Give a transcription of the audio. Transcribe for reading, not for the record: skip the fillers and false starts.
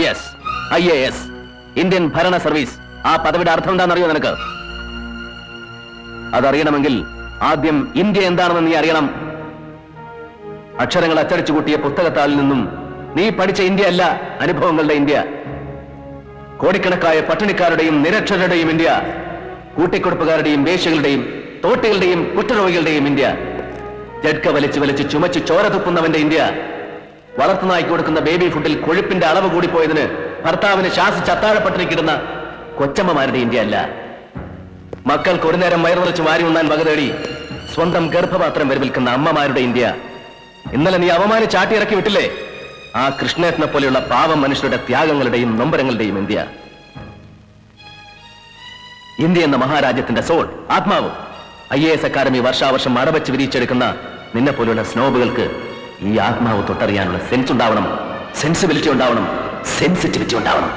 Yes, IAS, Indian ഭരണ service. ആ പദവിയുടെ അർത്ഥം എന്താണെന്നറിയോ നിനക്ക്? അതറിയണമെങ്കിൽ ആദ്യം ഇന്ത്യ എന്താണെന്ന് നീ അറിയണം. അക്ഷരങ്ങൾ അച്ചടിച്ചു കൂട്ടിയ പുസ്തകത്താളിൽ നിന്നും നീ പഠിച്ച ഇന്ത്യ അല്ല അനുഭവങ്ങളുടെ ഇന്ത്യ. കോടിക്കണക്കായ പട്ടിണിക്കാരുടെയും നിരക്ഷരരുടെയും ഇന്ത്യ, കൂട്ടിക്കൊടുപ്പുകാരുടെയും വേശ്യകളുടെയും തോട്ടികളുടെയും കുറ്റരോഗികളുടെയും ഇന്ത്യ, ജഡ്ക വലിച്ചു വലിച്ച് ചുമച്ച് ചോര തുപ്പുന്നവന്റെ ഇന്ത്യ, വളർത്തുനായ്ക്ക് കൊടുക്കുന്ന ബേബി ഫുഡിൽ കൊഴുപ്പിന്റെ അളവ് കൂടിപ്പോയതിന് ഭർത്താവിന് ശാസിച്ച് അത്താഴപ്പട്ടിണിക്കിടുന്ന കൊച്ചമ്മമാരുടെ ഇന്ത്യ അല്ല. മക്കൾക്ക് ഒരു നേരം വയറു നിറച്ച് വാരി ഉണ്ണാൻ വക തേടി സ്വന്തം ഗർഭപാത്രം വരവിൽക്കുന്ന അമ്മമാരുടെ ഇന്ത്യ. ഇന്നലെ നീ അവമാനിച്ചാട്ടി ഇറക്കി വിട്ടില്ലേ ആ കൃഷ്ണേട്ടനെ പോലെയുള്ള പാവം മനുഷ്യരുടെ ത്യാഗങ്ങളുടെയും നൊമ്പരങ്ങളുടെയും ഇന്ത്യ. ഇന്ത്യ എന്ന മഹാരാജ്യത്തിന്റെ സോൾ, ആത്മാവ്. IAS അക്കാദമി വർഷാവർഷം അടവച്ച് വിരിച്ചെടുക്കുന്ന നിന്നെ പോലെയുള്ള സ്നോബുകൾക്ക് ഈ ആത്മാവ് തൊട്ടറിയാനുള്ള സെൻസ് ഉണ്ടാവണം, സെൻസിബിലിറ്റി ഉണ്ടാവണം, സെൻസിറ്റിവിറ്റി ഉണ്ടാവണം.